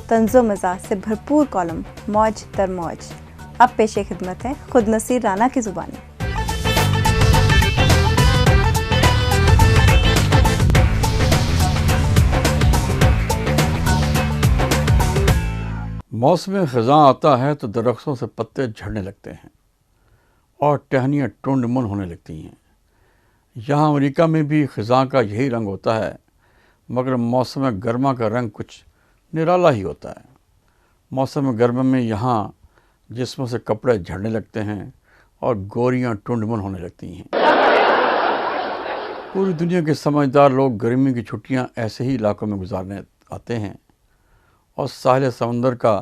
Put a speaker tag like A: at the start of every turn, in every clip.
A: तंज़ व मज़ाह से भरपूर कॉलम मौज दर मौज अब पेश खिदमत है खुद नसीर राना की ज़ुबानी।
B: मौसम ख़ज़ां आता है तो दरख्तों से पत्ते झड़ने लगते हैं और टहनियाँ टुंड मुन होने लगती हैं। यहाँ अमेरिका में भी ख़ज़ां का यही रंग होता है, मगर मौसम गर्मा का रंग कुछ निराला ही होता है। मौसम गर्मा में यहाँ जिस्मों से कपड़े झड़ने लगते हैं और गोरियाँ टुंड मुन होने लगती हैं। पूरी दुनिया के समझदार लोग गर्मी की छुट्टियाँ ऐसे ही इलाकों में गुजारने आते हैं और साहिल समंदर का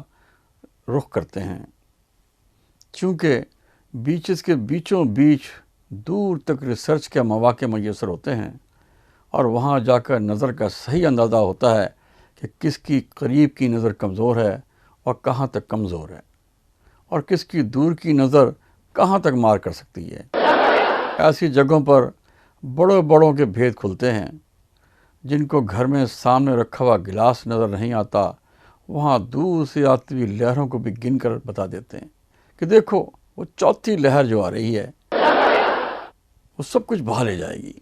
B: रुख करते हैं, चूँकि बीचेस के बीचों बीच दूर तक रिसर्च के मौके मैसर होते हैं और वहाँ जाकर नज़र का सही अंदाज़ा होता है कि किसकी करीब की नज़र कमज़ोर है और कहाँ तक कमज़ोर है, और किसकी दूर की नज़र कहाँ तक मार कर सकती है। ऐसी जगहों पर बड़ों के भेद खुलते हैं। जिनको घर में सामने रखा हुआ गिलास नज़र नहीं आता, वहाँ दूर से आती हुई लहरों को भी गिन कर बता देते हैं कि देखो वो चौथी लहर जो आ रही है वो सब कुछ बहा ले जाएगी।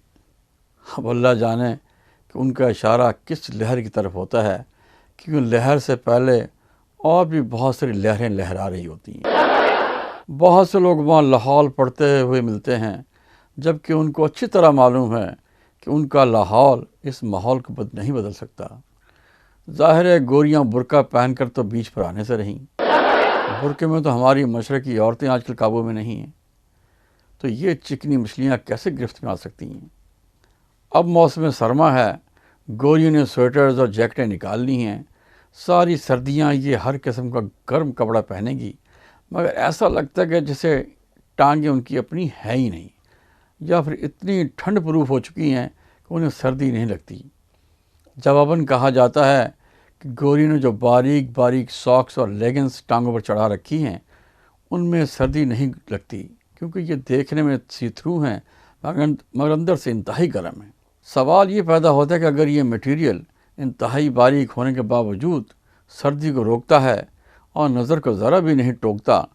B: अब अल्लाह जाने कि उनका इशारा किस लहर की तरफ होता है, क्योंकि लहर से पहले और भी बहुत सारी लहरें लहरा रही होती हैं। बहुत से लोग वहाँ लाहौल पढ़ते हुए मिलते हैं, जबकि उनको अच्छी तरह मालूम है कि उनका लाहौल इस माहौल को नहीं बदल सकता। ज़ाहिर है गोरियाँ बुरका पहनकर तो बीच पर आने से रहीं। बुरके में तो हमारी मशरक़ी औरतें आजकल काबू में नहीं हैं, तो ये चिकनी मछलियाँ कैसे गिरफ्त में आ सकती हैं। अब मौसम सरमा है, गोरियों ने स्वेटर्स और जैकेटें निकाल ली हैं। सारी सर्दियाँ ये हर किस्म का गर्म कपड़ा पहनेगी, मगर ऐसा लगता है कि जैसे टांगें उनकी अपनी है ही नहीं, या फिर इतनी ठंड प्रूफ हो चुकी हैं कि उन्हें सर्दी नहीं लगती। जवाबन कहा जाता है कि गोरी ने जो बारीक बारीक सॉक्स और लेगिंग्स टांगों पर चढ़ा रखी हैं, उनमें सर्दी नहीं लगती, क्योंकि ये देखने में सी थ्रू हैं मगर अंदर से इंतहाई गर्म है। सवाल ये पैदा होता है कि अगर ये मटेरियल इंतहाई बारीक होने के बावजूद सर्दी को रोकता है और नज़र को ज़रा भी नहीं टोकता,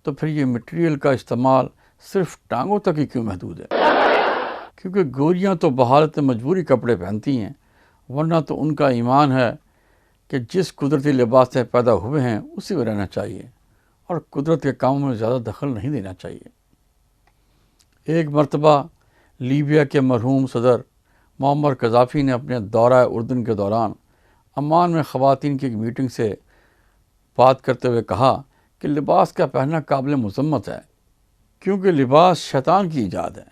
B: तो फिर ये मटेरियल का इस्तेमाल सिर्फ टांगों तक ही क्यों महदूद है। क्योंकि गोरियाँ तो बहालत मजबूरी कपड़े पहनती हैं, वरना तो उनका ईमान है कि जिस कुदरती लिबास से पैदा हुए हैं उसी में रहना चाहिए और कुदरत के कामों में ज़्यादा दखल नहीं देना चाहिए। एक मरतबा लीबिया के मरहूम सदर मुअम्मर कज़ाफ़ी ने अपने दौरा उर्दन के दौरान अम्मान में ख़वातीन की एक मीटिंग से बात करते हुए कहा कि लिबास का पहनना काबिल मज़म्मत है, क्योंकि लिबास शैतान की ईजाद है।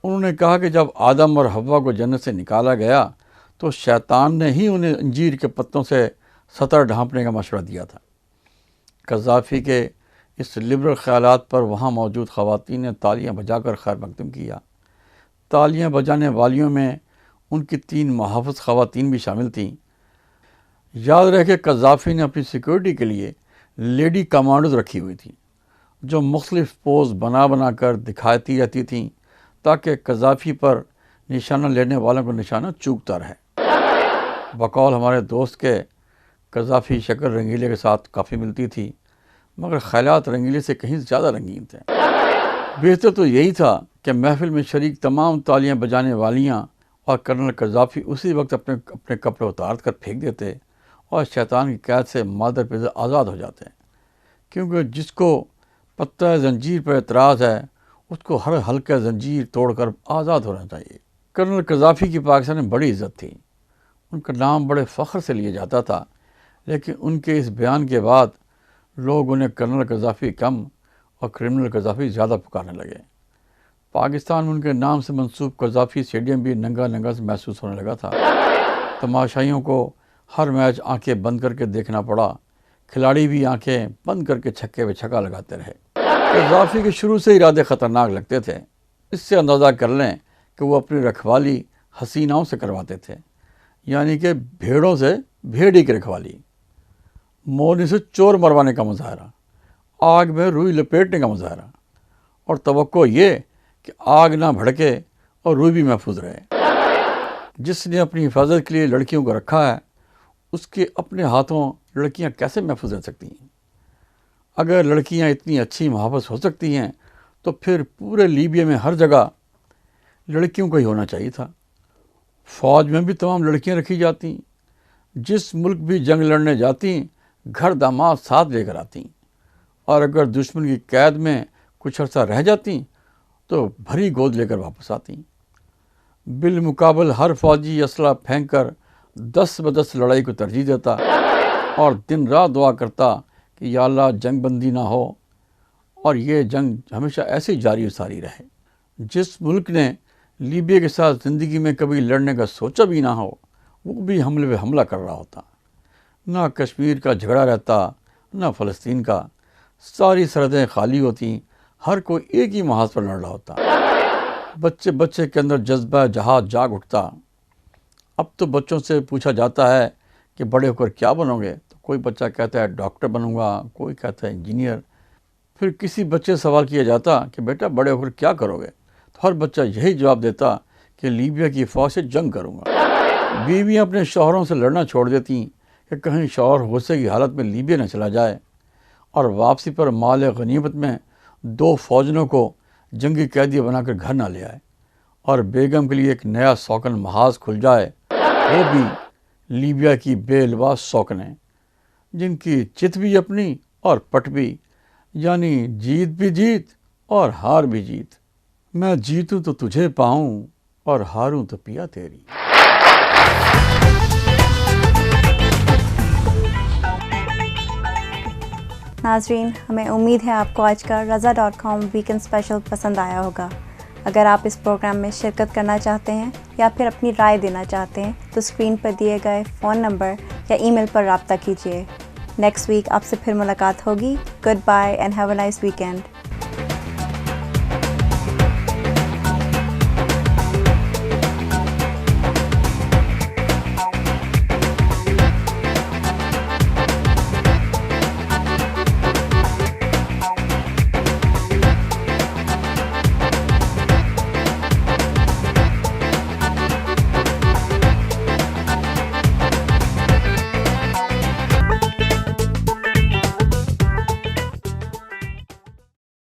B: उन्होंने कहा कि जब आदम और हव्वा को जन्नत से निकाला गया तो शैतान ने ही उन्हें अंजीर के पत्तों से सतर ढांपने का मशवरा दिया था। कज़ाफ़ी के इस लिबरल ख़यालात पर वहाँ मौजूद ख़वातीन ने तालियां बजाकर खैर मकदम किया। तालियां बजाने वालियों में उनकी 3 मुहाफ़िज़ ख़वातीन भी शामिल थीं। याद रहे कि कज़ाफ़ी ने अपनी सिक्योरिटी के लिए लेडी कमांडोज़ रखी हुई थी, जो मुख्तलिफ़ पोज़ बना कर दिखाती रहती थीं ताकि कज़ाफ़ी पर निशाना लेने वालों को निशाना चूकता रहे। बकौल हमारे दोस्त के कज़ाफ़ी शक्ल रंगीले के साथ काफ़ी मिलती थी, मगर ख़यालात रंगीले से कहीं ज़्यादा रंगीन थे। बेहतर तो यही था कि महफ़िल में शरीक तमाम तालियां बजाने वालियां और कर्नल कज़ाफ़ी उसी वक्त अपने कपड़े उतार कर फेंक देते और शैतान की कैद से मादर पिता आज़ाद हो जाते। क्योंकि जिसको पत्ता जंजीर पर एतराज़ है, उसको हर हल्का जंजीर तोड़कर आज़ाद होना चाहिए। कर्नल कज़ाफ़ी की पाकिस्तान में बड़ी इज़्ज़त थी। उनका नाम बड़े फ़ख्र से लिया जाता था, लेकिन उनके इस बयान के बाद लोग उन्हें कर्नल कज़ाफ़ी कम और क्रिमिनल कज़ाफ़ी ज़्यादा पुकारने लगे। पाकिस्तान में उनके नाम से मंसूब कज़ाफ़ी स्टेडियम भी नंगा नंगा से महसूस होने लगा था। तमाशाइयों को हर मैच आंखें बंद करके देखना पड़ा। खिलाड़ी भी आंखें बंद करके छक्के पे छक्का लगाते रहे। कज़ाफ़ी के शुरू से इरादे ख़तरनाक लगते थे। इससे अंदाज़ा कर लें कि वो अपनी रखवाली हसीनाओं से करवाते थे, यानी कि भेड़ों से भेड़ी की रखवाली, मोरनी से चोर मरवाने का मुजाहरा, आग में रुई लपेटने का मुजाहरा, और तवक्को ये कि आग ना भड़के और रुई भी महफूज रहे। जिसने अपनी हिफाजत के लिए लड़कियों को रखा है, اس کے اپنے ہاتھوں لڑکیاں کیسے محفوظ رہ سکتی ہیں؟ اگر لڑکیاں اتنی اچھی محافظ ہو سکتی ہیں تو پھر پورے لیبیا میں ہر جگہ لڑکیوں کا ہی ہونا چاہیے تھا۔ فوج میں بھی تمام لڑکیاں رکھی جاتی، جس ملک بھی جنگ لڑنے جاتی گھر داماد ساتھ لے کر آتی، اور اگر دشمن کی قید میں کچھ عرصہ رہ جاتی تو بھری گود لے کر واپس آتی۔ بالمقابل ہر فوجی اسلحہ پھینک کر 10 لڑائی کو ترجیح دیتا اور دن رات دعا کرتا کہ یا اللہ جنگ بندی نہ ہو اور یہ جنگ ہمیشہ ایسے جاری و ساری رہے۔ جس ملک نے لیبیا کے ساتھ زندگی میں کبھی لڑنے کا سوچا بھی نہ ہو، وہ بھی حملے پہ حملہ کر رہا ہوتا۔ نہ کشمیر کا جھگڑا رہتا، نہ فلسطین کا، ساری سرحدیں خالی ہوتی، ہر کوئی ایک ہی محاذ پر لڑ رہا ہوتا۔ بچے کے اندر جذبہ جہاد جاگ اٹھتا۔ اب تو بچوں سے پوچھا جاتا ہے کہ بڑے ہو کر کیا بنو گے؟ تو کوئی بچہ کہتا ہے ڈاکٹر بنوں گا، کوئی کہتا ہے انجینئر۔ پھر کسی بچے سے سوال کیا جاتا کہ بیٹا بڑے ہو کر کیا کرو گے؟ تو ہر بچہ یہی جواب دیتا کہ لیبیا کی فوج سے جنگ کروں گا۔ بیویاں اپنے شوہروں سے لڑنا چھوڑ دیتی کہ کہیں شوہر غصے کی حالت میں لیبیا نہ چلا جائے، اور واپسی پر مال غنیمت میں 2 فوجیوں کو جنگی قیدی بنا کر گھر نہ لے آئے، اور بیگم کے لیے ایک نیا سوکن محاذ کھل جائے، وہ بھی لیبیا کی بے لباس سوکنیں، جن کی چت بھی اپنی اور پٹ بھی، یعنی جیت بھی جیت اور ہار بھی جیت۔ میں جیتوں تو تجھے پاؤں اور ہاروں تو پیا تیری۔
A: ناظرین، ہمیں امید ہے آپ کو آج کا رضا.com ویکینڈ اسپیشل پسند آیا ہوگا۔ اگر آپ اس پروگرام میں شرکت کرنا چاہتے ہیں یا پھر اپنی رائے دینا چاہتے ہیں تو اسکرین پر دیے گئے فون نمبر یا ای میل پر رابطہ کیجیے۔ نیکسٹ ویک آپ سے پھر ملاقات ہوگی۔ Goodbye and have a nice weekend.